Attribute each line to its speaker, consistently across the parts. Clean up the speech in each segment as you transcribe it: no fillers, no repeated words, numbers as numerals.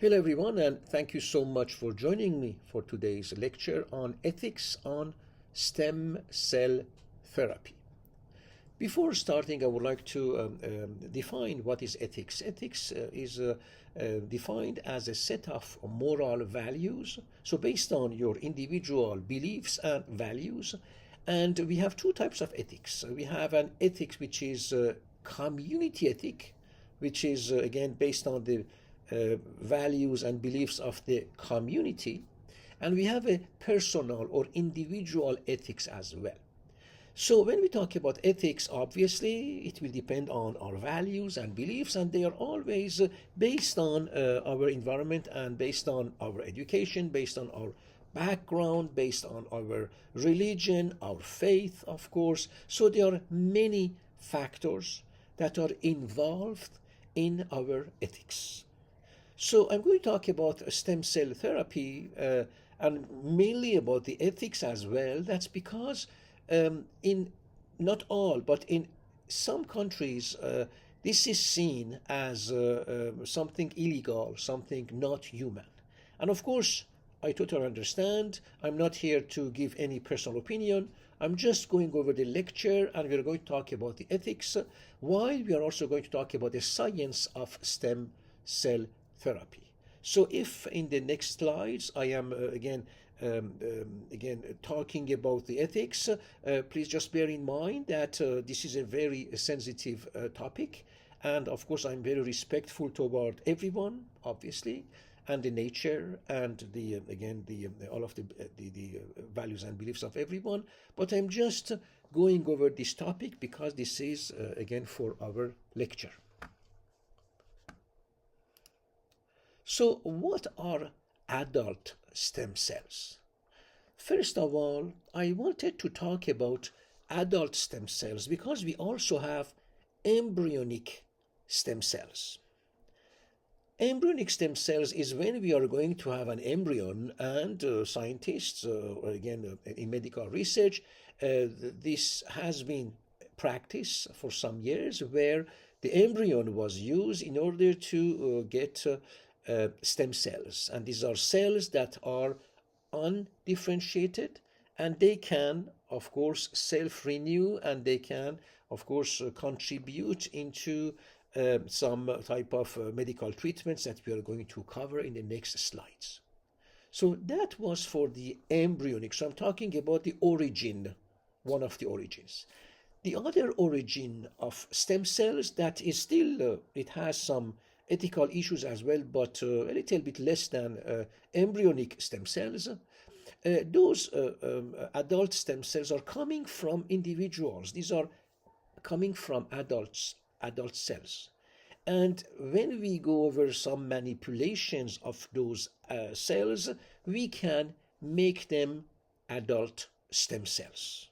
Speaker 1: Hello, everyone, and thank you so much for joining me for today's lecture on ethics on stem cell therapy. Before starting, I would like to define what is ethics. Ethics is defined as a set of moral values, so based on your individual beliefs and values. And we have two types of ethics. We have an ethics which is community ethic, which is again based on the values and beliefs of the community, and we have a personal or individual ethics as well. So when we talk about ethics, obviously it will depend on our values and beliefs, and they are always based on our environment and based on our education, based on our background, based on our religion, our faith, of course. So there are many factors that are involved in our ethics. So I'm going to talk about stem cell therapy and mainly about the ethics as well. That's because in not all, but in some countries, this is seen as something illegal, something not human. And of course, I totally understand. I'm not here to give any personal opinion. I'm just going over the lecture and we're going to talk about the ethics while we are also going to talk about the science of stem cell therapy. So if in the next slides I am again talking about the ethics, please just bear in mind that this is a very sensitive topic, and of course I'm very respectful toward everyone, obviously, and the nature and the again the all of the values and beliefs of everyone. But I'm just going over this topic because this is again for our lecture. So, what are adult stem cells? First of all, I wanted to talk about adult stem cells because we also have embryonic stem cells. Embryonic stem cells is when we are going to have an embryon, and scientists, again, in medical research, this has been practiced for some years where the embryon was used in order to get stem cells, and these are cells that are undifferentiated, and they can of course self-renew, and they can of course contribute into some type of medical treatments that we are going to cover in the next slides. So that was for the embryonic. So I'm talking about the origin, one of the origins. The other origin of stem cells that is still, it has some ethical issues as well, but a little bit less than embryonic stem cells. Those adult stem cells are coming from individuals. These are coming from adult cells. And when we go over some manipulations of those cells, we can make them adult stem cells.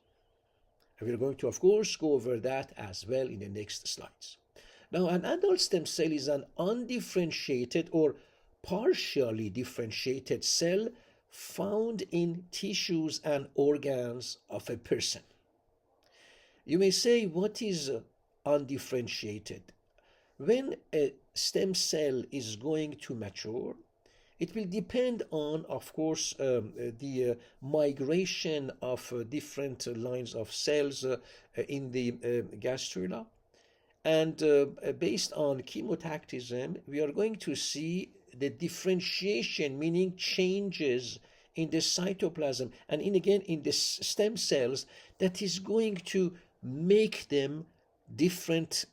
Speaker 1: And we're going to, of course, go over that as well in the next slides. Now, an adult stem cell is an undifferentiated or partially differentiated cell found in tissues and organs of a person. You may say, what is undifferentiated? When a stem cell is going to mature, it will depend on, of course, the migration of different lines of cells in the gastrula. And based on chemotactism, we are going to see the differentiation, meaning changes in the cytoplasm and again in the stem cells, that is going to make them different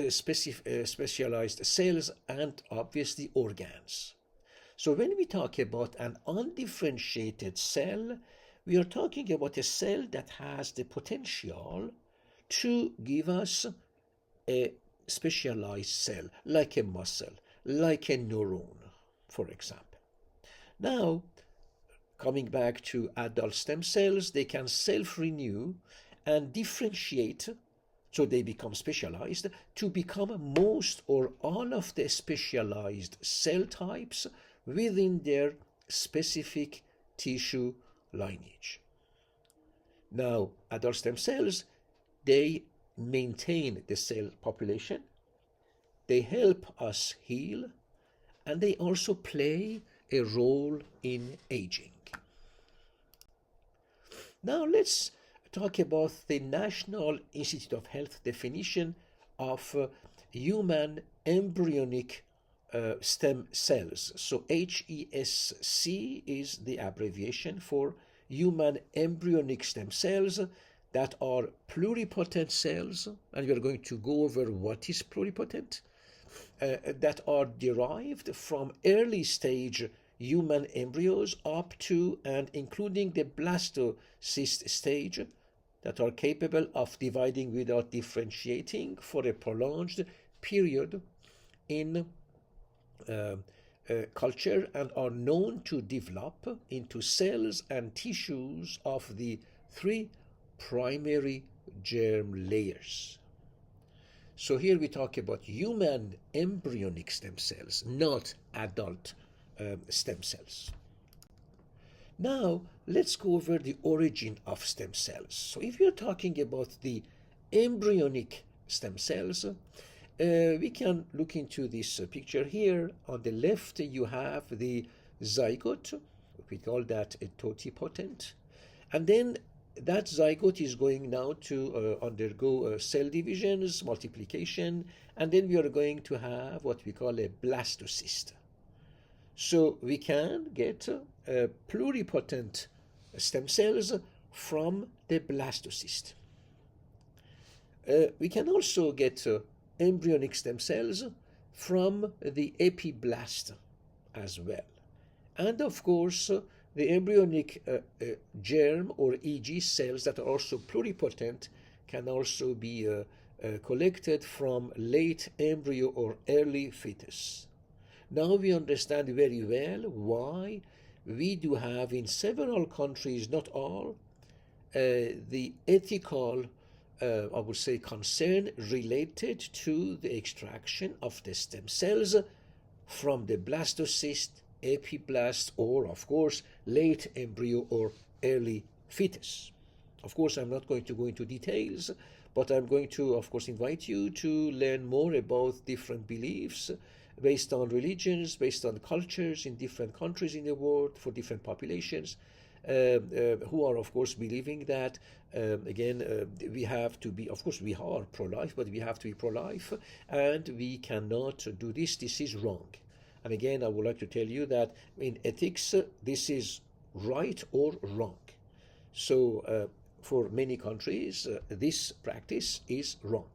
Speaker 1: specialized cells and obviously organs. So when we talk about an undifferentiated cell, we are talking about a cell that has the potential to give us a specialized cell, like a muscle, like a neuron, for example. Now, coming back to adult stem cells, they can self-renew and differentiate, so they become specialized, to become most or all of the specialized cell types within their specific tissue lineage. Now, adult stem cells, they maintain the cell population, they help us heal, and they also play a role in aging. Now let's talk about the National Institute of Health definition of human embryonic stem cells. So HESC is the abbreviation for human embryonic stem cells that are pluripotent cells, and we are going to go over what is pluripotent, that are derived from early stage human embryos up to and including the blastocyst stage, that are capable of dividing without differentiating for a prolonged period in culture, and are known to develop into cells and tissues of the three primary germ layers. So here we talk about human embryonic stem cells, not adult stem cells. Now let's go over the origin of stem cells. So if you're talking about the embryonic stem cells, we can look into this picture here. On the left you have the zygote, we call that a totipotent, and then that zygote is going now to undergo cell divisions, multiplication, and then we are going to have what we call a blastocyst. So we can get pluripotent stem cells from the blastocyst. We can also get embryonic stem cells from the epiblast as well. And of course, the embryonic germ or EG cells that are also pluripotent can also be collected from late embryo or early fetus. Now we understand very well why we do have in several countries, not all, the ethical, I would say, concern related to the extraction of the stem cells from the blastocyst, epiblast, or of course late embryo or early fetus. Of course, I'm not going to go into details, but I'm going to, of course, invite you to learn more about different beliefs based on religions, based on cultures in different countries in the world for different populations, who are, of course, believing that, we have to be, of course, we are pro-life, but we have to be pro-life, and we cannot do this. This is wrong. And again, I would like to tell you that in ethics, this is right or wrong. So for many countries, this practice is wrong.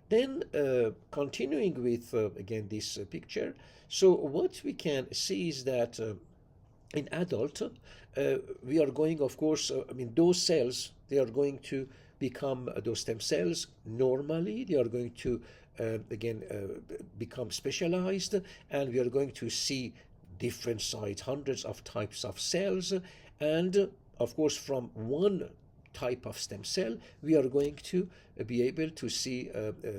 Speaker 1: Then continuing with, again, this picture, so what we can see is that in adult, we are going, of course, those cells, they are going to become those stem cells. Normally, they are going to become specialized, and we are going to see different size, hundreds of types of cells, and of course from one type of stem cell we are going to be able to see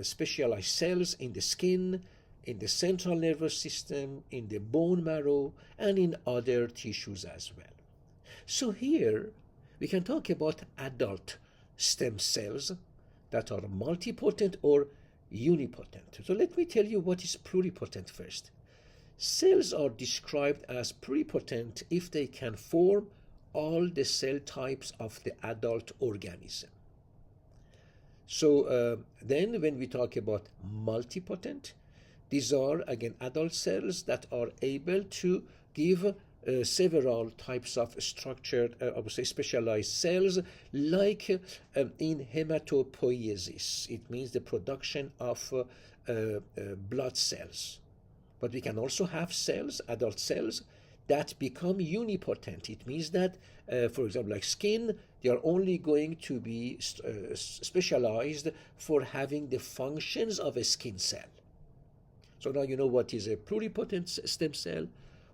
Speaker 1: specialized cells in the skin, in the central nervous system, in the bone marrow, and in other tissues as well. So here we can talk about adult stem cells that are multipotent or unipotent. So let me tell you what is pluripotent first. Cells are described as pluripotent if they can form all the cell types of the adult organism. So then when we talk about multipotent, these are again adult cells that are able to give several types of structured, I would say specialized cells, like in hematopoiesis. It means the production of blood cells. But we can also have cells, adult cells, that become unipotent. It means that, for example, like skin, they are only going to be specialized for having the functions of a skin cell. So now you know what is a pluripotent stem cell,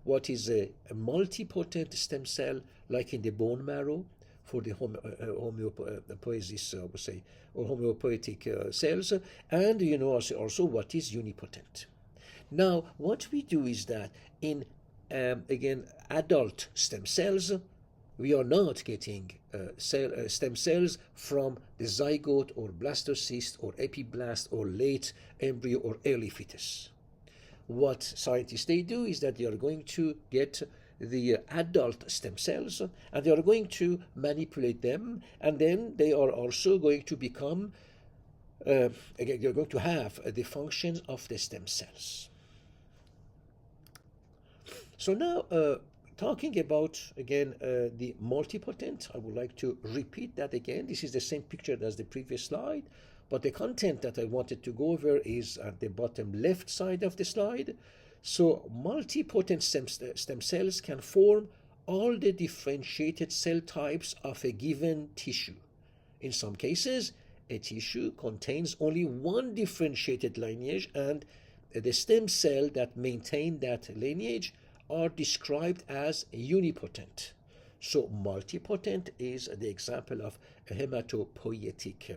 Speaker 1: what is a multipotent stem cell, like in the bone marrow for the homeopoiesis, I would say, or homeopoietic cells, and you know also what is unipotent. Now, what we do is that in again, adult stem cells, we are not getting stem cells from the zygote or blastocyst or epiblast or late embryo or early fetus. what scientists they do is that they are going to get the adult stem cells and they are going to manipulate them, and then they are also going to become again, you're going to have the functions of the stem cells. So now, talking about again the multipotent, I would like to repeat that again. This is the same picture as the previous slide, but the content that I wanted to go over is at the bottom left side of the slide. So multipotent stem cells can form all the differentiated cell types of a given tissue. In some cases, a tissue contains only one differentiated lineage, and the stem cell that maintain that lineage are described as unipotent. So multipotent is the example of hematopoietic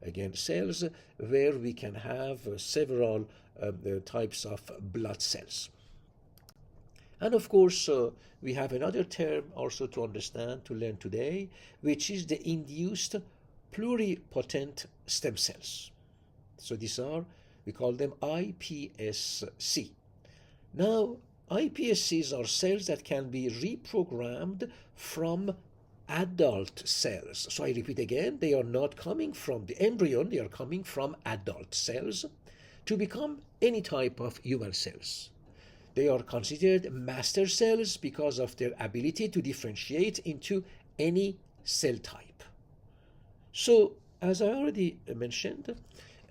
Speaker 1: again cells, where we can have several types of blood cells. And of course, we have another term also to understand, to learn today, which is the induced pluripotent stem cells. So these are, we call them iPSC. Now, iPSCs are cells that can be reprogrammed from adult cells. So I repeat again, they are not coming from the embryo, they are coming from adult cells to become any type of human cells. They are considered master cells because of their ability to differentiate into any cell type. So, as I already mentioned,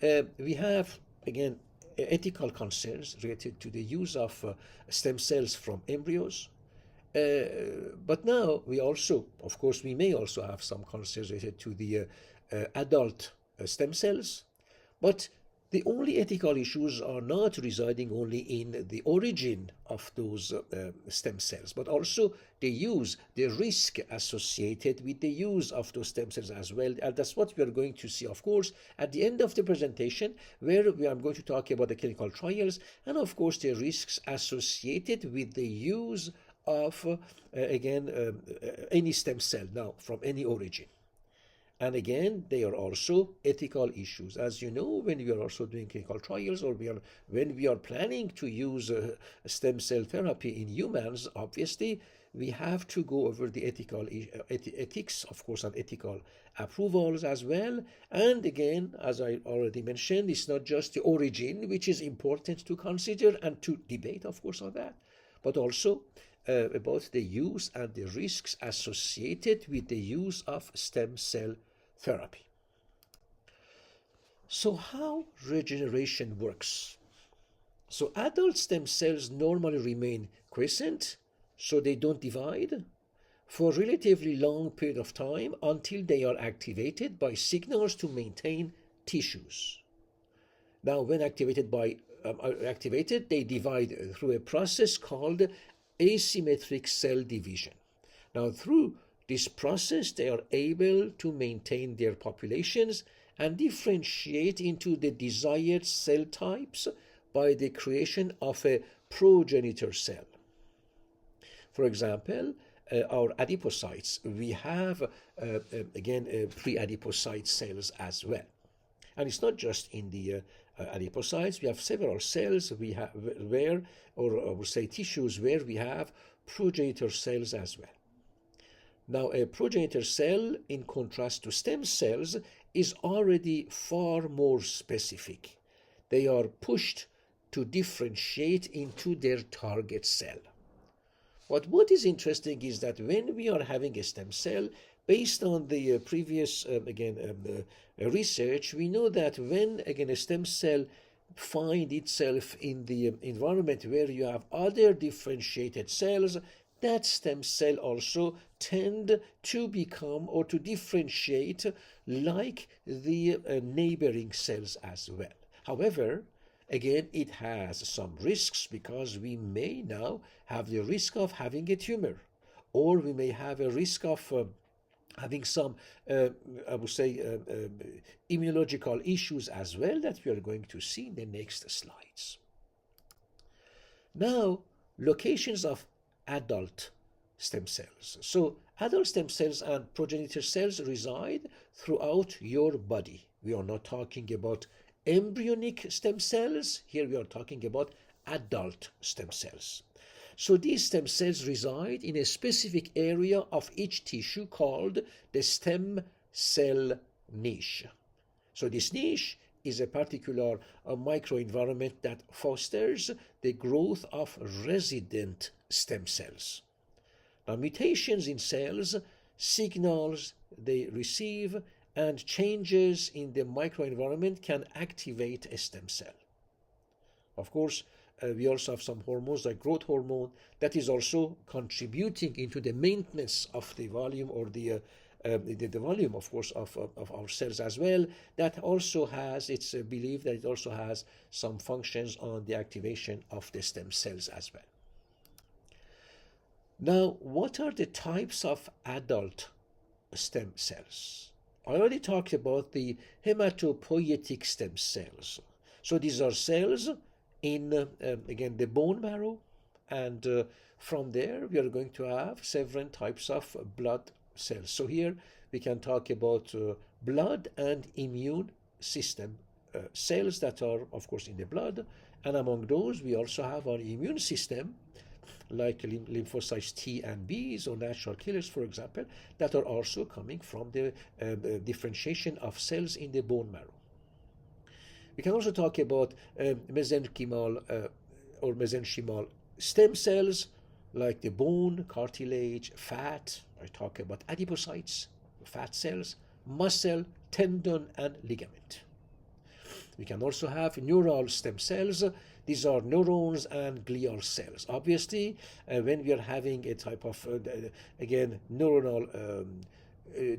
Speaker 1: we have, again, ethical concerns related to the use of stem cells from embryos. But now we also, of course, we may also have some concerns related to the adult stem cells. But the only ethical issues are not residing only in the origin of those stem cells, but also the use, the risk associated with the use of those stem cells as well. And that's what we are going to see, of course, at the end of the presentation, where we are going to talk about the clinical trials and, of course, the risks associated with the use of, any stem cell now from any origin. And again, they are also ethical issues. As you know, when we are also doing clinical trials, or when we are planning to use stem cell therapy in humans, obviously, we have to go over the ethics, of course, and ethical approvals as well. And again, as I already mentioned, it's not just the origin, which is important to consider and to debate, of course, on that, but also about the use and the risks associated with the use of stem cell therapy. So how regeneration works? So adult stem cells normally remain quiescent, so they don't divide for a relatively long period of time until they are activated by signals to maintain tissues. Now, when activated, they divide through a process called asymmetric cell division. Now, through this process, they are able to maintain their populations and differentiate into the desired cell types by the creation of a progenitor cell. For example, our adipocytes, we have, pre-adipocyte cells as well. And it's not just in the adipocytes, we have several cells we have where, or I would say tissues, where we have progenitor cells as well. Now, a progenitor cell, in contrast to stem cells, is already far more specific. They are pushed to differentiate into their target cell. But what is interesting is that when we are having a stem cell, based on the previous, research, we know that when, again, a stem cell finds itself in the environment where you have other differentiated cells, that stem cell also tend to become or to differentiate like the neighboring cells as well. However, again, it has some risks because we may now have the risk of having a tumor, or we may have a risk of having some, immunological issues as well that we are going to see in the next slides. Now, locations of adult stem cells. So adult stem cells and progenitor cells reside throughout your body. We are not talking about embryonic stem cells. Here we are talking about adult stem cells. So these stem cells reside in a specific area of each tissue called the stem cell niche. So this niche is a particular microenvironment that fosters the growth of resident stem cells. Now, mutations in cells, signals they receive, and changes in the microenvironment can activate a stem cell. Of course, we also have some hormones like growth hormone that is also contributing into the maintenance of the volume or the volume, of course, of our cells as well. That also has, it's believed that it also has some functions on the activation of the stem cells as well. Now, what are the types of adult stem cells? I already talked about the hematopoietic stem cells. So these are cells in, again, the bone marrow, and from there we are going to have several types of blood cells. So here we can talk about blood and immune system cells that are, of course, in the blood, and among those we also have our immune system, like lymphocytes T and Bs or natural killers, for example, that are also coming from the differentiation of cells in the bone marrow. We can also talk about mesenchymal or mesenchymal stem cells, like the bone, cartilage, fat. I talk about adipocytes, fat cells, muscle, tendon, and ligament. We can also have neural stem cells. These are neurons and glial cells. Obviously, when we are having a type of, again, neuronal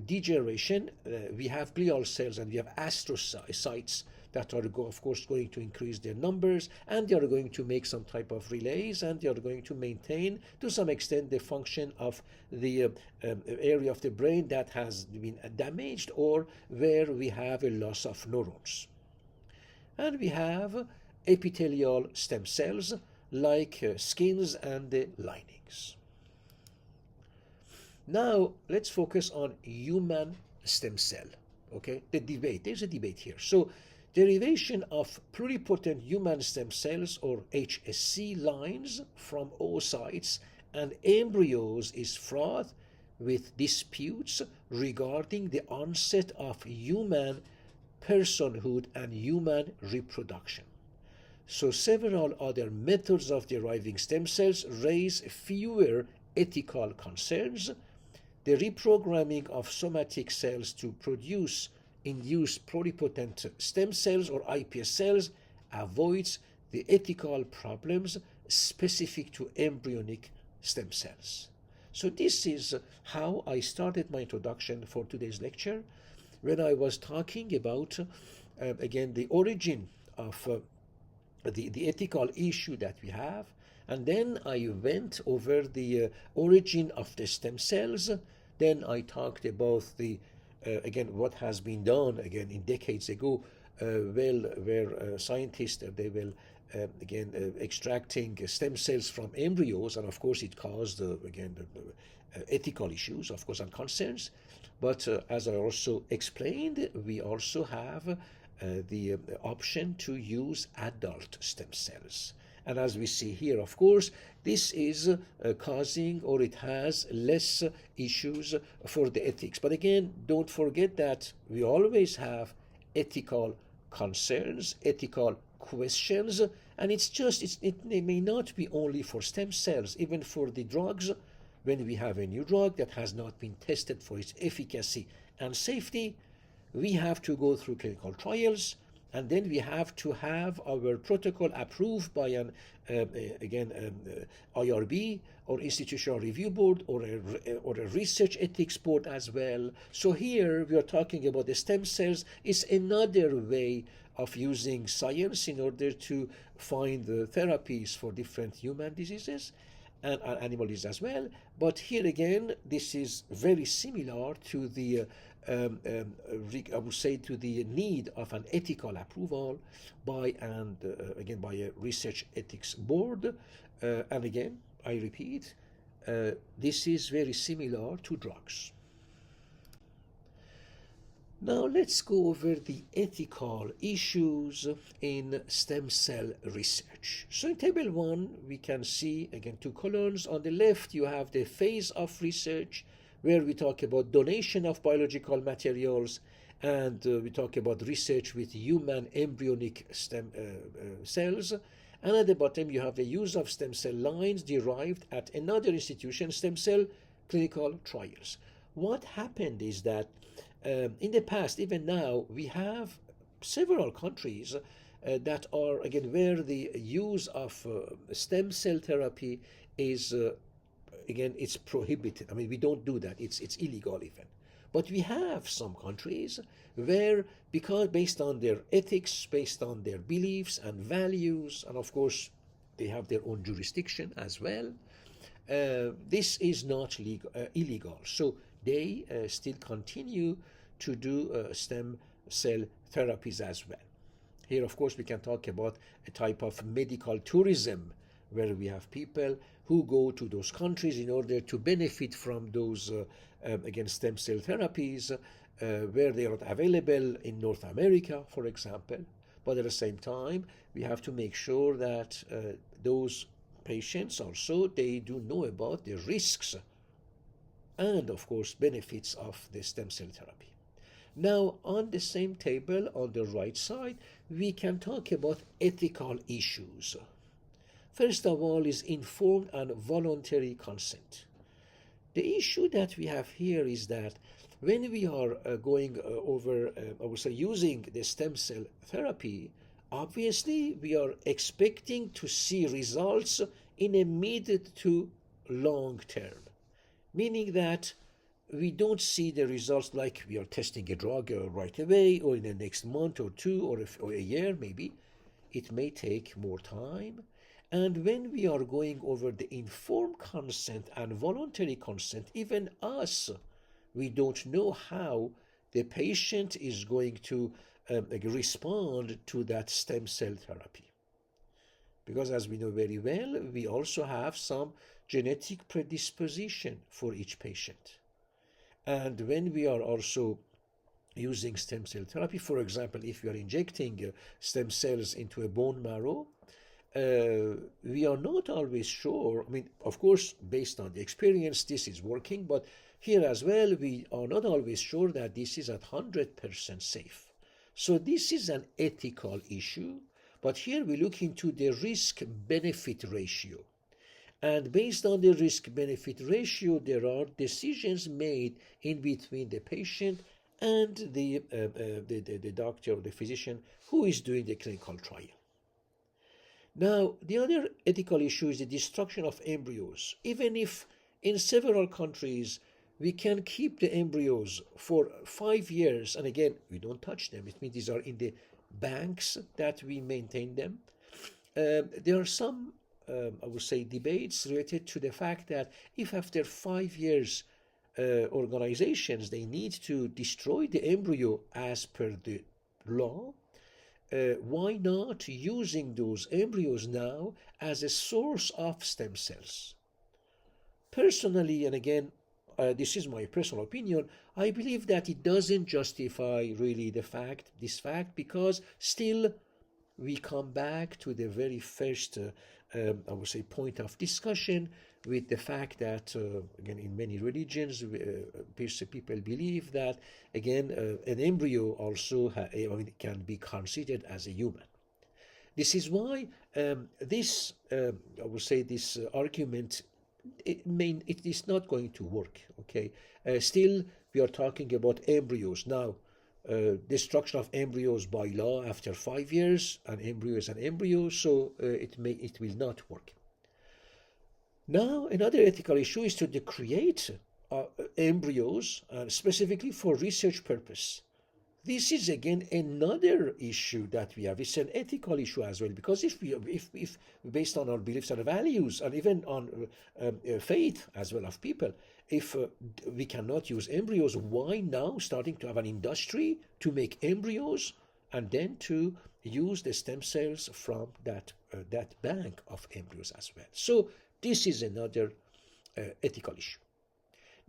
Speaker 1: degeneration, we have glial cells and we have astrocytes that are, of course, going to increase their numbers, and they are going to make some type of relays, and they are going to maintain, to some extent, the function of the area of the brain that has been damaged or where we have a loss of neurons. And we have epithelial stem cells like skins and the linings. Now let's focus on human stem cell. Okay, there's a debate here. So derivation of pluripotent human stem cells or HSC lines from oocytes and embryos is fraught with disputes regarding the onset of human personhood and human reproduction. So several other methods of deriving stem cells raise fewer ethical concerns. The reprogramming of somatic cells to induce pluripotent stem cells or iPS cells avoids the ethical problems specific to embryonic stem cells. So this is how I started my introduction for today's lecture, when I was talking about, again, the origin of the ethical issue that we have, and then I went over the origin of the stem cells. Then I talked about the again, what has been done again in decades ago, where scientists they will again extracting stem cells from embryos, and of course it caused again ethical issues, of course, and concerns. But as I also explained, we also have the option to use adult stem cells. And as we see here, of course, this is causing, or it has less issues for the ethics. But again, don't forget that we always have ethical concerns, ethical questions, and it may not be only for stem cells, even for the drugs. When we have a new drug that has not been tested for its efficacy and safety, we have to go through clinical trials, and then we have to have our protocol approved by an IRB or institutional review board or a research ethics board as well. So here we are talking about the stem cells is another way of using science in order to find the therapies for different human diseases and animal disease as well. But here again, this is very similar to the I would say to the need of an ethical approval by by a research ethics board. And again, I repeat, this is very similar to drugs. Now let's go over the ethical issues in stem cell research. So in table 1 we can see again two columns. On the left you have the phase of research where we talk about donation of biological materials, and we talk about research with human embryonic stem cells. And at the bottom you have the use of stem cell lines derived at another institution, stem cell clinical trials. What happened is that in the past, even now, we have several countries that are, again, where the use of stem cell therapy is, again, it's prohibited. I mean, we don't do that. It's illegal even. But we have some countries where, because based on their ethics, based on their beliefs and values, and of course, they have their own jurisdiction as well, this is not illegal. So they still continue to do stem cell therapies as well. Here, of course, we can talk about a type of medical tourism where we have people who go to those countries in order to benefit from those, again, stem cell therapies where they are not available in North America, for example. But at the same time, we have to make sure that those patients also, they do know about the risks and, of course, benefits of the stem cell therapy. Now, on the same table on the right side, we can talk about ethical issues. First of all is informed and voluntary consent. The issue that we have here is that when we are going over, I would say, using the stem cell therapy, obviously we are expecting to see results in a mid to long term, meaning that we don't see the results like we are testing a drug right away or in the next month or two or a year maybe. It may take more time. And when we are going over the informed consent and voluntary consent, even us, we don't know how the patient is going to respond to that stem cell therapy. Because as we know very well, we also have some genetic predisposition for each patient. And when we are also using stem cell therapy, for example, if we are injecting stem cells into a bone marrow, we are not always sure. I mean, of course, based on the experience, this is working, but here as well, we are not always sure that this is at 100% safe. So this is an ethical issue, but here we look into the risk-benefit ratio. And based on the risk-benefit ratio, there are decisions made in between the patient and the doctor or the physician who is doing the clinical trial. Now, the other ethical issue is the destruction of embryos. Even if in several countries we can keep the embryos for 5 years, and again, we don't touch them. It means these are in the banks that we maintain them. There are some I would say, debates related to the fact that if after 5 years organizations, they need to destroy the embryo as per the law, why not using those embryos now as a source of stem cells? Personally, and again, this is my personal opinion, I believe that it doesn't justify really this fact, because still we come back to the very first I would say, point of discussion with the fact that, again, in many religions, people believe that, again, an embryo also can be considered as a human. This is why this, I would say, this argument, it is not going to work, okay? Still, we are talking about embryos. Now, destruction of embryos by law after 5 years, an embryo is an embryo, so it will not work. Now, another ethical issue is to create embryos specifically for research purpose. This is again another issue that we have. It's an ethical issue as well, because if based on our beliefs and values, and even on faith as well of people, if we cannot use embryos, why now starting to have an industry to make embryos and then to use the stem cells from that bank of embryos as well? So this is another ethical issue.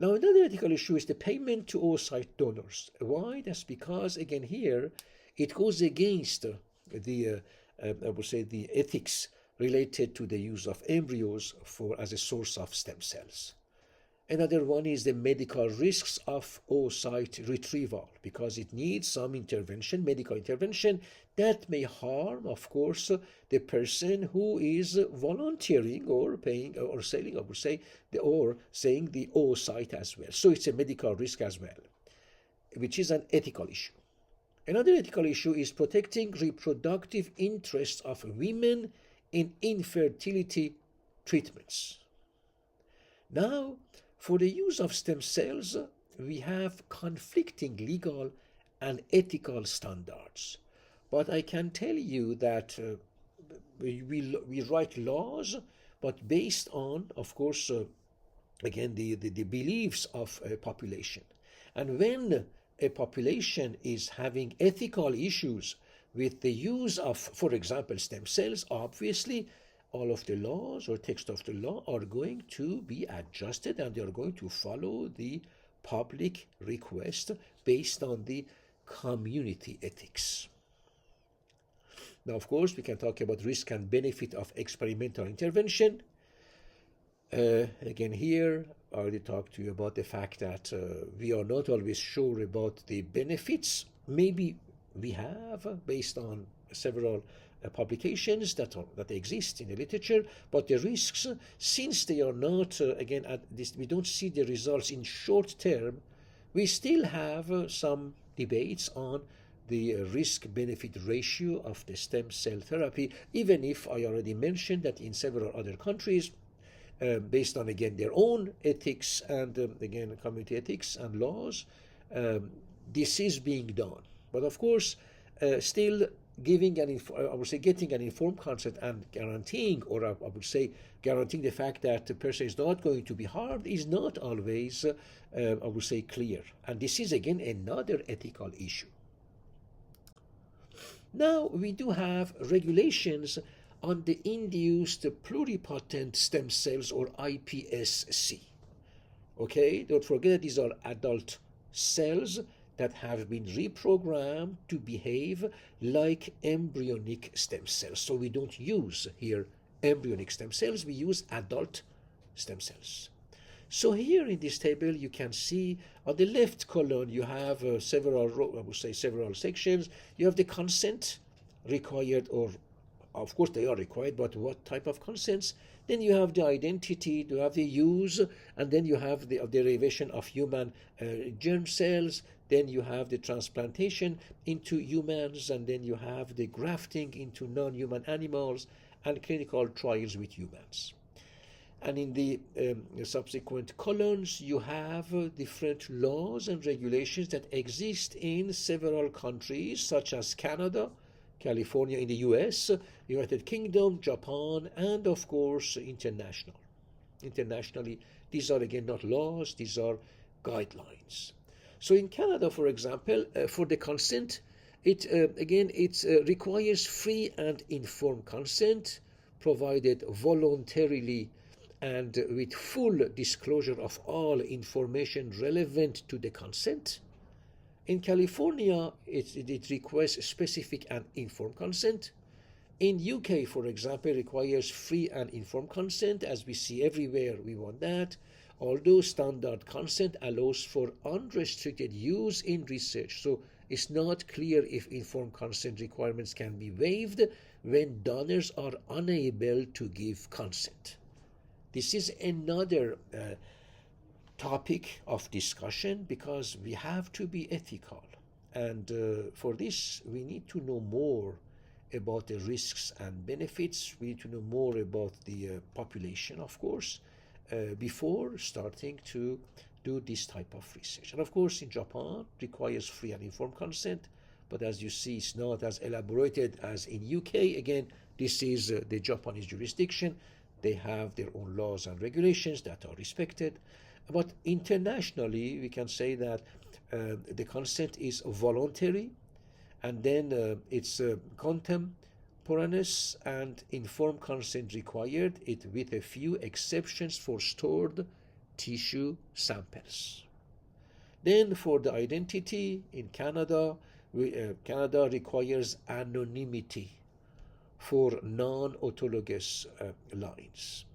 Speaker 1: Now, another ethical issue is the payment to oocyte donors. Why? That's because, again, here it goes against I would say, the ethics related to the use of embryos for as a source of stem cells. Another one is the medical risks of oocyte retrieval because it needs some intervention, medical intervention that may harm, of course, the person who is volunteering or paying or selling, I would say, or saying the oocyte as well. So it's a medical risk as well, which is an ethical issue. Another ethical issue is protecting reproductive interests of women in infertility treatments. Now, for the use of stem cells, we have conflicting legal and ethical standards. But I can tell you that we write laws, but based on, of course, again, the beliefs of a population. And when a population is having ethical issues with the use of, for example, stem cells, obviously all of the laws or text of the law are going to be adjusted and they are going to follow the public request based on the community ethics. Now, of course, we can talk about risk and benefit of experimental intervention. Again, here, I already talked to you about the fact that we are not always sure about the benefits. Maybe we have, based on several publications that exist in the literature, but the risks, since they are not, again, we don't see the results in short term, we still have some debates on the risk-benefit ratio of the stem cell therapy, even if I already mentioned that in several other countries, based on, again, their own ethics and, again, community ethics and laws, this is being done. But, of course, still giving I would say getting an informed consent and guaranteeing, or I would say guaranteeing the fact that the person is not going to be harmed is not always, I would say, clear. And this is, again, another ethical issue. Now, we do have regulations on the induced pluripotent stem cells, or iPSC. Okay, don't forget that these are adult cells that have been reprogrammed to behave like embryonic stem cells. So we don't use here embryonic stem cells, we use adult stem cells. So here in this table you can see on the left column you have several sections. You have the consent required, or of course they are required, but what type of consents? Then you have the identity, you have the use, and then you have the derivation of human germ cells. Then you have the transplantation into humans, and then you have the grafting into non-human animals and clinical trials with humans. And in the subsequent columns, you have different laws and regulations that exist in several countries, such as Canada, California in the US, United Kingdom, Japan, and of course internationally. These are, again, not laws, these are guidelines. So in Canada, for example, for the consent, it requires free and informed consent, provided voluntarily and with full disclosure of all information relevant to the consent. In California, it requires specific and informed consent. In UK, for example, requires free and informed consent. As we see everywhere, we want that. Although standard consent allows for unrestricted use in research. So it's not clear if informed consent requirements can be waived when donors are unable to give consent. This is another topic of discussion because we have to be ethical. And for this, we need to know more about the risks and benefits. We need to know more about the population, of course, before starting to do this type of research. And of course, in Japan, it requires free and informed consent, but as you see, it's not as elaborated as in UK. Again, this is the Japanese jurisdiction. They have their own laws and regulations that are respected. But internationally, we can say that the consent is voluntary, and then it's contemporaneous and informed consent required, it with a few exceptions for stored tissue samples. Then for the identity in Canada, Canada requires anonymity for non-autologous lines.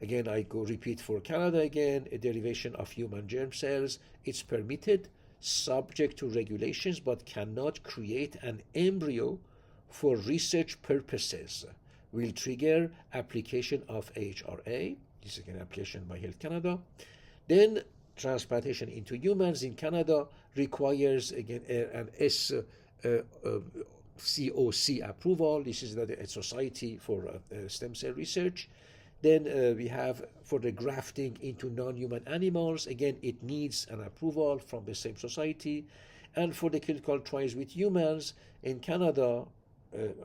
Speaker 1: Again, I go repeat for Canada again, a derivation of human germ cells. It's permitted, subject to regulations, but cannot create an embryo for research purposes. Will trigger application of HRA. This is an application by Health Canada. Then transplantation into humans in Canada requires again an SCOC approval. This is a society for stem cell research. Then we have for the grafting into non-human animals, again it needs an approval from the same society. And for the clinical trials with humans in Canada,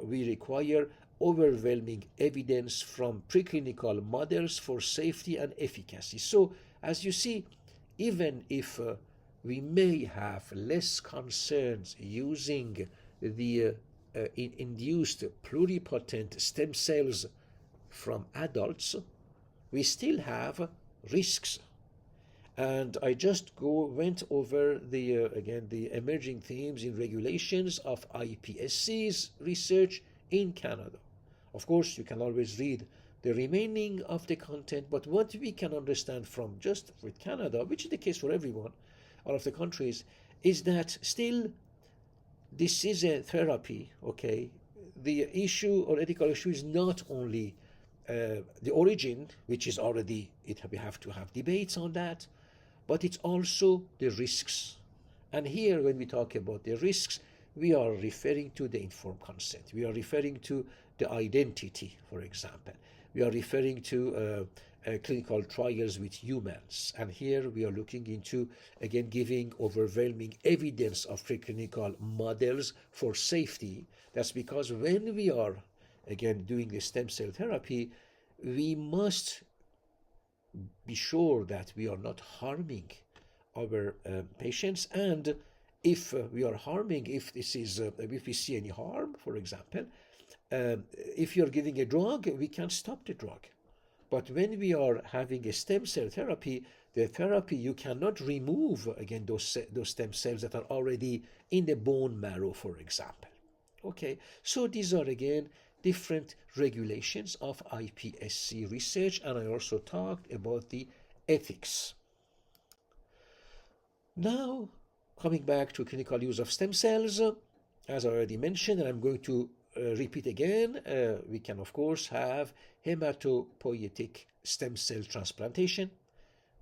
Speaker 1: we require overwhelming evidence from preclinical models for safety and efficacy. So as you see, even if we may have less concerns using the induced pluripotent stem cells from adults, we still have risks. And I just went over again the emerging themes in regulations of iPSC's research in Canada. Of course, you can always read the remaining of the content, but what we can understand from just with Canada, which is the case for everyone, all of the countries, is that still this is a therapy, okay? The issue or ethical issue is not only the origin, which is already, we have to have debates on that, but it's also the risks. And here, when we talk about the risks, we are referring to the informed consent. We are referring to the identity, for example. We are referring to clinical trials with humans. And here we are looking into, again, giving overwhelming evidence of preclinical models for safety. That's because when we are, again, doing the stem cell therapy, we must be sure that we are not harming our patients. And if we are harming, if we see any harm, for example, if you're giving a drug, we can stop the drug. But when we are having a stem cell therapy, the therapy, you cannot remove, again, those stem cells that are already in the bone marrow, for example. Okay, so these are, again, different regulations of iPSC research, and I also talked about the ethics. Now, coming back to clinical use of stem cells, as I already mentioned, and I'm going to repeat again, we can of course have hematopoietic stem cell transplantation.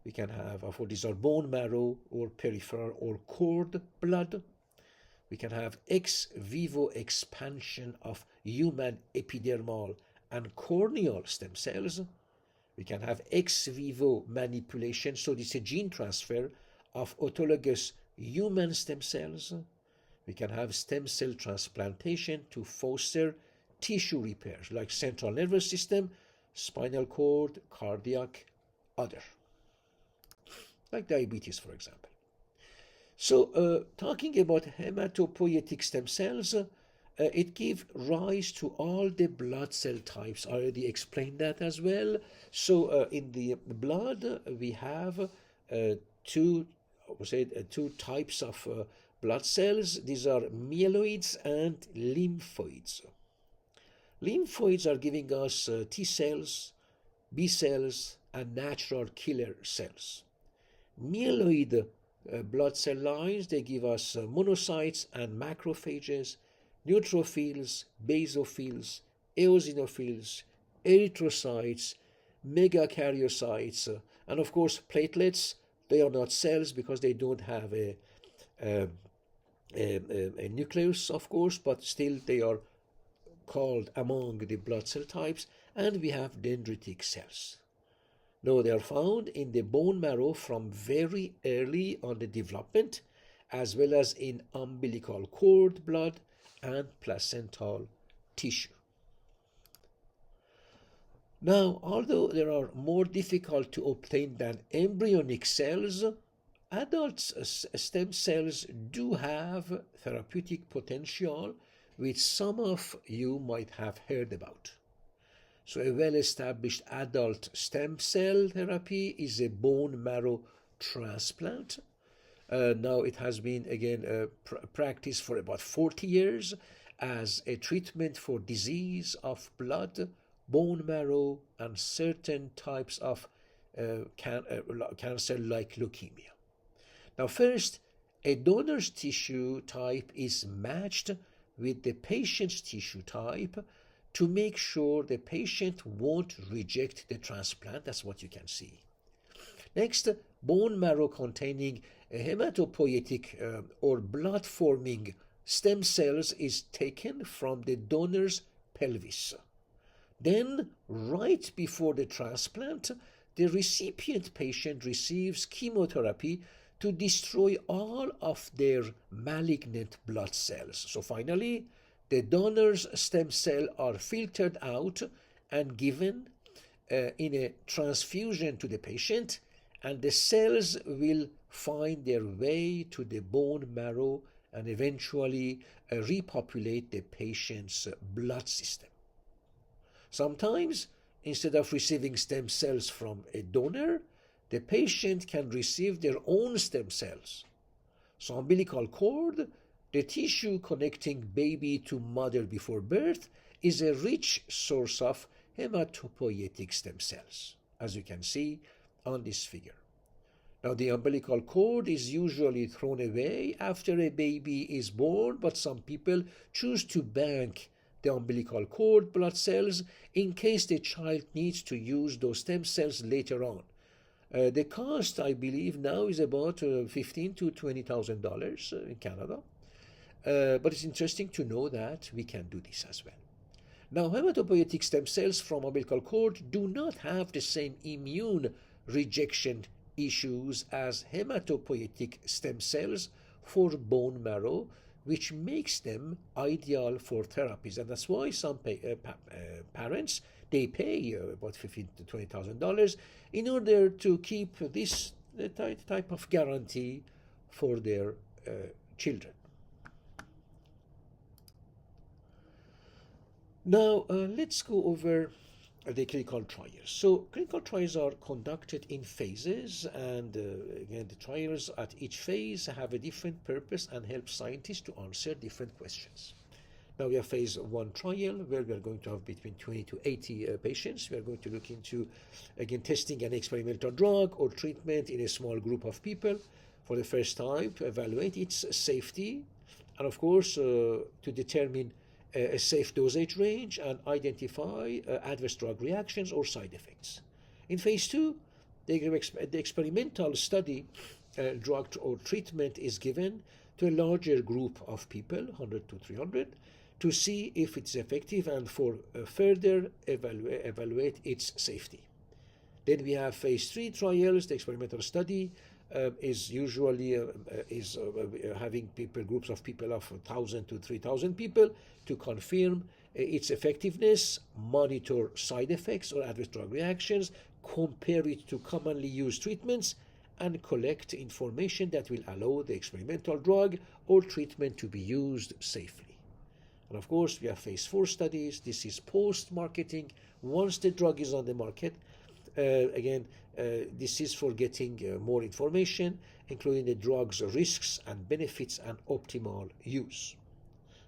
Speaker 1: We can have, for these are bone marrow or peripheral or cord blood. We can have ex vivo expansion of human epidermal and corneal stem cells. We can have ex vivo manipulation, so this is a gene transfer of autologous human stem cells. We can have stem cell transplantation to foster tissue repairs like central nervous system, spinal cord, cardiac, other, like diabetes, for example. So talking about hematopoietic stem cells, it gives rise to all the blood cell types. I already explained that as well. So in the blood, we have two types of blood cells. These are myeloids and lymphoids. Lymphoids are giving us T cells, B cells, and natural killer cells. Myeloid blood cell lines, they give us monocytes and macrophages, neutrophils, basophils, eosinophils, erythrocytes, megakaryocytes, and of course platelets. They are not cells because they don't have a nucleus, of course, but still they are called among the blood cell types. And we have dendritic cells. Now, they are found in the bone marrow from very early on the development, as well as in umbilical cord blood and placental tissue. Now, although they are more difficult to obtain than embryonic cells, adult stem cells do have therapeutic potential, which some of you might have heard about. So a well-established adult stem cell therapy is a bone marrow transplant. Now it has been again practiced for about 40 years as a treatment for disease of blood, bone marrow, and certain types of cancer like leukemia. Now, first, a donor's tissue type is matched with the patient's tissue type to make sure the patient won't reject the transplant. That's what you can see. Next, bone marrow containing hematopoietic or blood forming stem cells is taken from the donor's pelvis. Then, right before the transplant, the recipient patient receives chemotherapy to destroy all of their malignant blood cells. So finally, the donor's stem cells are filtered out and given in a transfusion to the patient, and the cells will find their way to the bone marrow and eventually repopulate the patient's blood system. Sometimes, instead of receiving stem cells from a donor, the patient can receive their own stem cells. So umbilical cord, the tissue connecting baby to mother before birth, is a rich source of hematopoietic stem cells, as you can see on this figure. Now, the umbilical cord is usually thrown away after a baby is born, but some people choose to bank the umbilical cord blood cells in case the child needs to use those stem cells later on. The cost, I believe, now is about $15,000 to $20,000 in Canada. But it's interesting to know that we can do this as well. Now, hematopoietic stem cells from umbilical cord do not have the same immune rejection issues as hematopoietic stem cells for bone marrow, which makes them ideal for therapies. And that's why some parents, they pay about $15,000 to $20,000 in order to keep this type of guarantee for their children. Now, let's go over the clinical trials. So, clinical trials are conducted in phases, and again, the trials at each phase have a different purpose and help scientists to answer different questions. Now, we have phase 1 trial where we are going to have between 20 to 80 patients. We are going to look into, again, testing an experimental drug or treatment in a small group of people for the first time to evaluate its safety and, of course, to determine a safe dosage range and identify adverse drug reactions or side effects. In phase 2, the experimental study drug or treatment is given to a larger group of people, 100 to 300, to see if it's effective and for further evaluate its safety. Then we have phase 3 trials. The experimental study is usually having groups of people of 1,000 to 3,000 people to confirm its effectiveness, monitor side effects or adverse drug reactions, compare it to commonly used treatments, and collect information that will allow the experimental drug or treatment to be used safely. And of course, we have phase 4 studies. This is post-marketing. Once the drug is on the market, this is for getting more information, including the drug's risks and benefits and optimal use.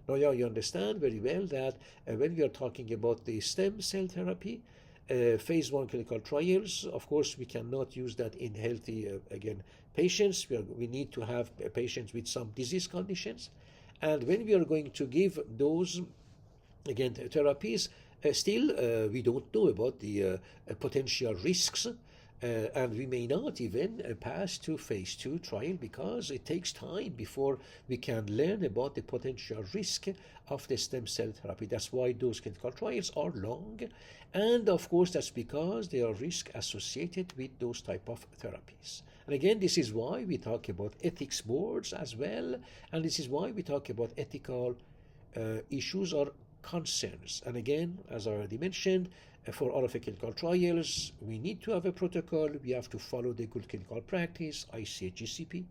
Speaker 1: Now, you understand very well that when we are talking about the stem cell therapy, phase 1 clinical trials, of course, we cannot use that in healthy, patients. We need to have patients with some disease conditions. And when we are going to give those, therapies, still, we don't know about the potential risks, and we may not even pass to phase 2 trial because it takes time before we can learn about the potential risk of the stem cell therapy. That's why those clinical trials are long, and of course that's because there are risks associated with those type of therapies. And again, this is why we talk about ethics boards as well, and this is why we talk about ethical issues or concerns. And again, as I already mentioned, for all of the clinical trials, we need to have a protocol. We have to follow the good clinical practice, ICH-GCP.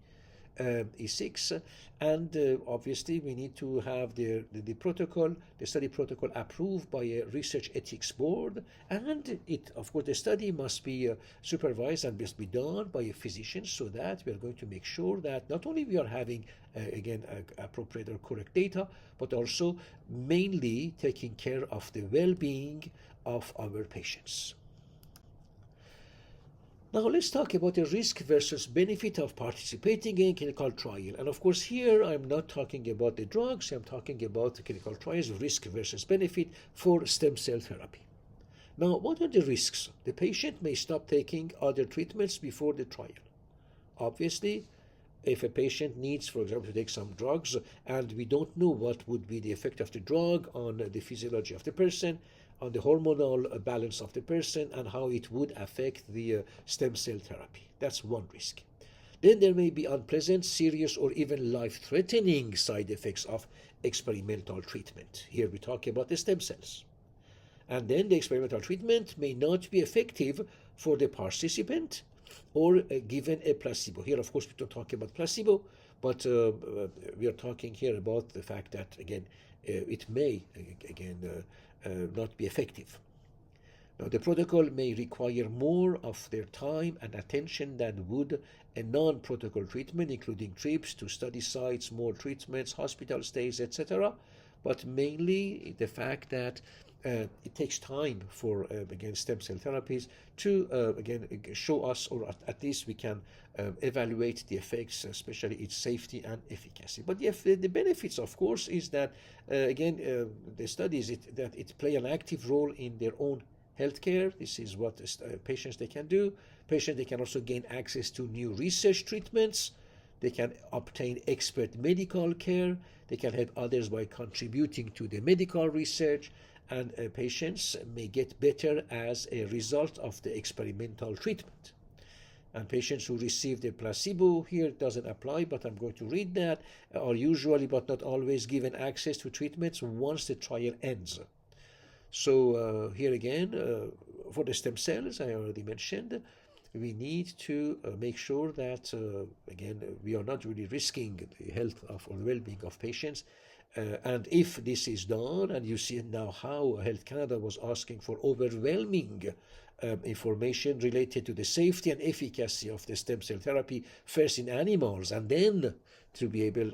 Speaker 1: E6, and obviously we need to have the protocol, the study protocol approved by a research ethics board, and it, of course, the study must be supervised and must be done by a physician, so that we are going to make sure that not only we are having again appropriate or correct data, but also mainly taking care of the well-being of our patients. Now let's talk about the risk versus benefit of participating in clinical trial. And of course here I'm not talking about the drugs, I'm talking about the clinical trials, risk versus benefit for stem cell therapy. Now what are the risks? The patient may stop taking other treatments before the trial. Obviously, if a patient needs, for example, to take some drugs and we don't know what would be the effect of the drug on the physiology of the person, on the hormonal balance of the person, and how it would affect the stem cell therapy. That's one risk. Then there may be unpleasant, serious, or even life-threatening side effects of experimental treatment. Here we talk about the stem cells. And then the experimental treatment may not be effective for the participant or given a placebo. Here, of course, we don't talk about placebo, but we are talking here about the fact that, again, it may, not be effective. Now, the protocol may require more of their time and attention than would a non-protocol treatment, including trips to study sites, more treatments, hospital stays, etc. But mainly the fact that it takes time for, again, stem cell therapies to, again, show us, or at least we can evaluate the effects, especially its safety and efficacy. But the benefits, of course, is that, again, the studies that it play an active role in their own healthcare. This is what patients they can do. Patients they can also gain access to new research treatments. They can obtain expert medical care. They can help others by contributing to the medical research. And patients may get better as a result of the experimental treatment. And patients who receive the placebo, here it doesn't apply, but I'm going to read that, are usually but not always given access to treatments once the trial ends. So here again, for the stem cells, I already mentioned, we need to make sure that, again, we are not really risking the health of or well-being of patients. And if this is done, and you see now how Health Canada was asking for overwhelming information related to the safety and efficacy of the stem cell therapy, first in animals, and then to be able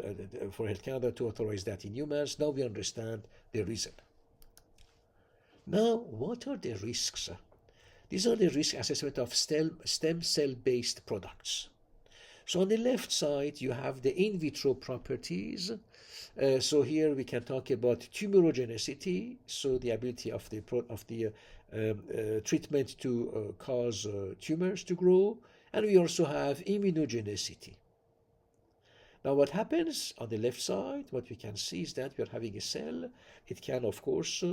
Speaker 1: for Health Canada to authorize that in humans, now we understand the reason. Now, what are the risks? These are the risk assessment of stem cell-based products. So on the left side, you have the in vitro properties. So here we can talk about tumorigenicity, so the ability of the treatment to cause tumors to grow, and we also have immunogenicity. Now what happens on the left side, what we can see is that we are having a cell. It can, of course,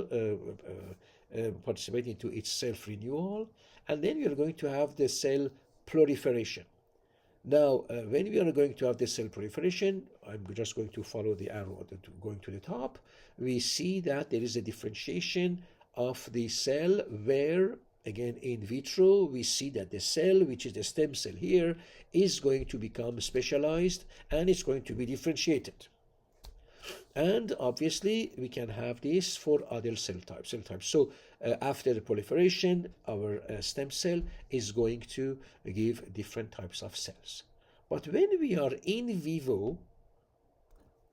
Speaker 1: participate into its self-renewal, and then we are going to have the cell proliferation. Now, when we are going to have the cell proliferation, I'm just going to follow the arrow going to the top, we see that there is a differentiation of the cell where, again, in vitro, we see that the cell, which is the stem cell here, is going to become specialized and it's going to be differentiated. And obviously, we can have this for other cell types. So after the proliferation, our stem cell is going to give different types of cells. But when we are in vivo,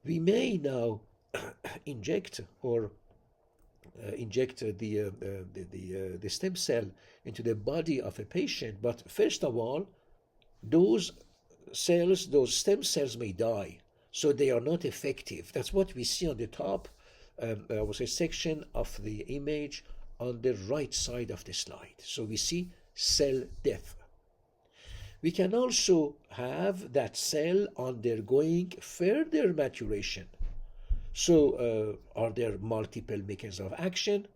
Speaker 1: we may now inject the stem cell into the body of a patient. But first of all, those stem cells may die. So they are not effective. That's what we see on the top, I would say, section of the image on the right side of the slide. So we see cell death. We can also have that cell undergoing further maturation. So are there multiple mechanisms of action?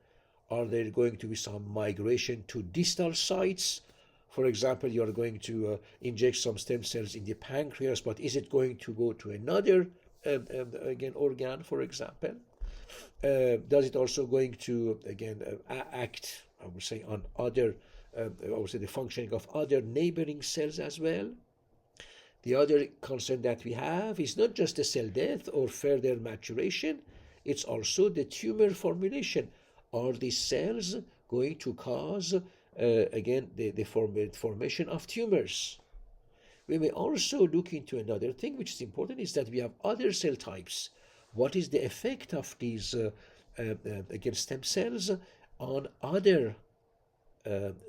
Speaker 1: Are there going to be some migration to distal sites? For example, you are going to inject some stem cells in the pancreas, but is it going to go to another again organ, for example? Does it also going to again act, I would say, on other, I would say, the functioning of other neighboring cells as well? The other concern that we have is not just the cell death or further maturation, it's also the tumor formulation. Are these cells going to cause, again, the formation of tumors? We may also look into another thing which is important, is that we have other cell types. What is the effect of these, again, stem cells on other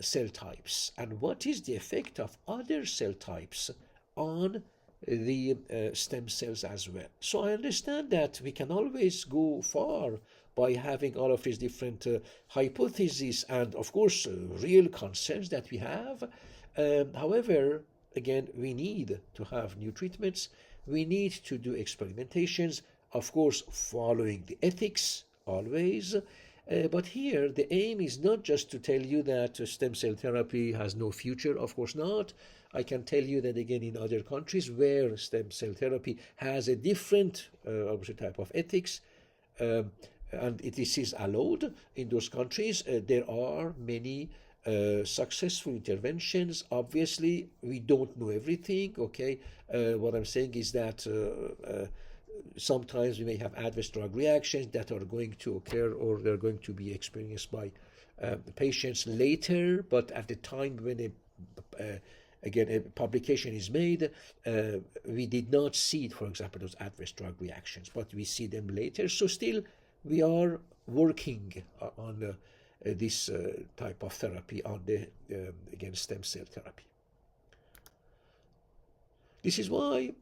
Speaker 1: cell types, and what is the effect of other cell types on the stem cells as well. So I understand that we can always go far by having all of these different hypotheses and, of course, real concerns that we have. However, again, we need to have new treatments. We need to do experimentations, of course, following the ethics always. But here, the aim is not just to tell you that stem cell therapy has no future. Of course not. I can tell you that, again, in other countries where stem cell therapy has a different type of ethics, and it is allowed in those countries, there are many successful interventions. Obviously, we don't know everything, okay? What I'm saying is that sometimes we may have adverse drug reactions that are going to occur, or they're going to be experienced by patients later, but at the time when again a publication is made, we did not see, for example, those adverse drug reactions, but we see them later. So still we are working on this type of therapy, on the again, stem cell therapy. This is why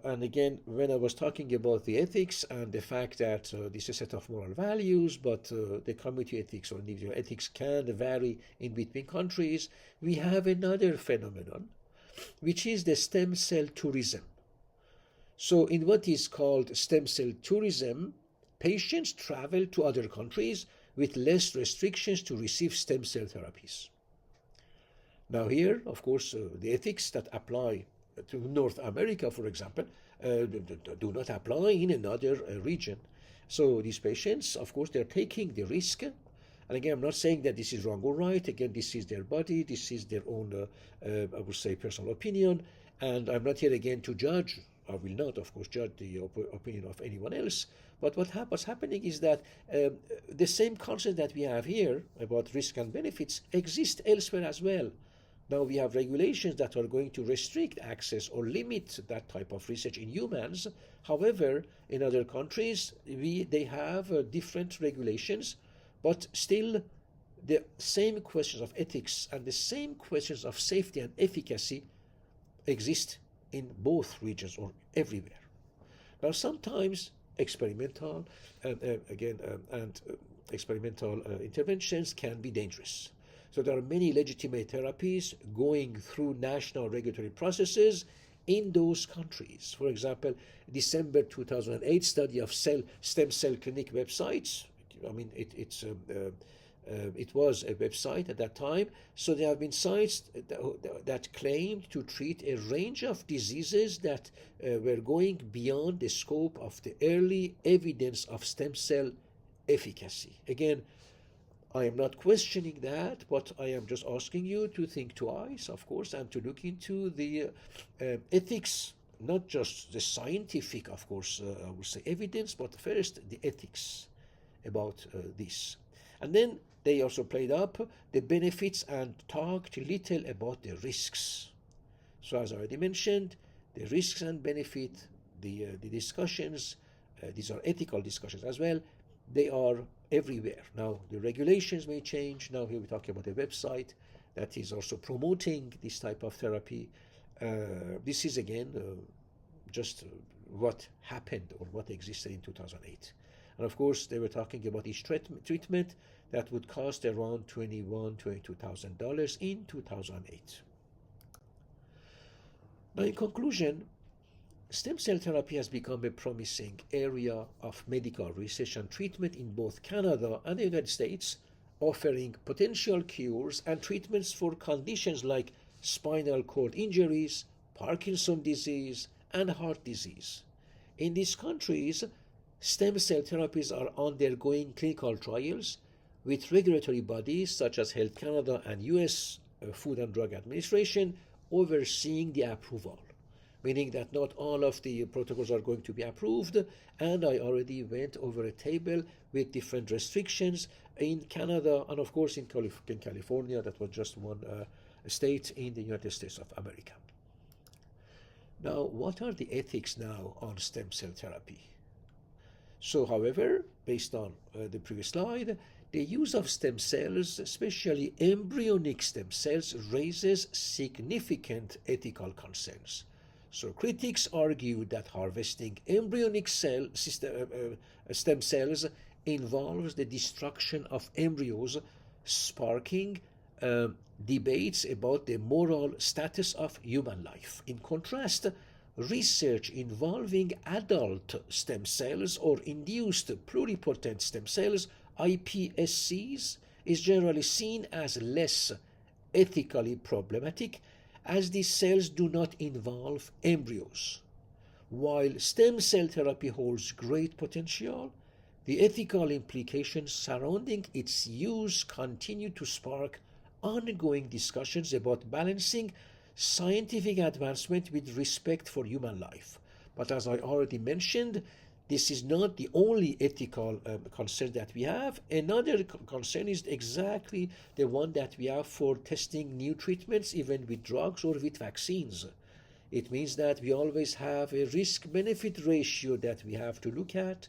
Speaker 1: and again, when I was talking about the ethics and the fact that this is a set of moral values, but the community ethics or individual ethics can vary in between countries, we have another phenomenon, which is the stem cell tourism. So in what is called stem cell tourism, patients travel to other countries with less restrictions to receive stem cell therapies. Now here, of course, the ethics that apply to North America, for example, do not apply in another region. So these patients, of course, they're taking the risk. And again, I'm not saying that this is wrong or right. Again, this is their body. This is their own, I would say, personal opinion. And I'm not here again to judge. I will not, of course, judge the opinion of anyone else. But what's happening is that the same concept that we have here about risk and benefits exist elsewhere as well. Now we have regulations that are going to restrict access or limit that type of research in humans. However, in other countries, they have different regulations, but still the same questions of ethics and the same questions of safety and efficacy exist in both regions or everywhere. Now sometimes experimental experimental interventions can be dangerous. So there are many legitimate therapies going through national regulatory processes in those countries. For example, December 2008 study of stem cell clinic websites. I mean, it was a website at that time. So there have been sites that claimed to treat a range of diseases that were going beyond the scope of the early evidence of stem cell efficacy. Again, I am not questioning that, but I am just asking you to think twice, of course, and to look into the ethics, not just the scientific, of course, I would say evidence, but first the ethics about this. And then they also played up the benefits and talked little about the risks. So as I already mentioned, the risks and benefit, the discussions, these are ethical discussions as well, they are everywhere. Now, the regulations may change. Now, here we're talking about a website that is also promoting this type of therapy. This is, again, just what happened or what existed in 2008. And, of course, they were talking about each treatment that would cost around $21,000 to $22,000 in 2008. Now, in conclusion, stem cell therapy has become a promising area of medical research and treatment in both Canada and the United States, offering potential cures and treatments for conditions like spinal cord injuries, Parkinson's disease, and heart disease. In these countries, stem cell therapies are undergoing clinical trials with regulatory bodies such as Health Canada and US Food and Drug Administration overseeing the approval, meaning that not all of the protocols are going to be approved. And I already went over a table with different restrictions in Canada and, of course, in California. That was just one state in the United States of America. Now, what are the ethics now on stem cell therapy? So, however, based on the previous slide, the use of stem cells, especially embryonic stem cells, raises significant ethical concerns. So critics argue that harvesting embryonic stem cells involves the destruction of embryos, sparking debates about the moral status of human life. In contrast, research involving adult stem cells or induced pluripotent stem cells, iPSCs, is generally seen as less ethically problematic, as these cells do not involve embryos. While stem cell therapy holds great potential, the ethical implications surrounding its use continue to spark ongoing discussions about balancing scientific advancement with respect for human life. But as I already mentioned, this is not the only ethical concern that we have. Another concern is exactly the one that we have for testing new treatments, even with drugs or with vaccines. It means that we always have a risk-benefit ratio that we have to look at.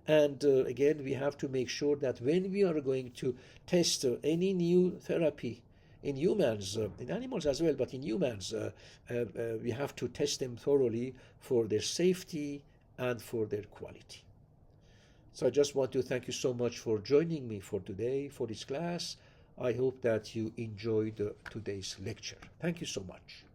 Speaker 1: And again, we have to make sure that when we are going to test any new therapy in humans, in animals as well, but in humans, we have to test them thoroughly for their safety and for their quality. So I just want to thank you so much for joining me for today, for this class. I hope that you enjoyed today's lecture. Thank you so much.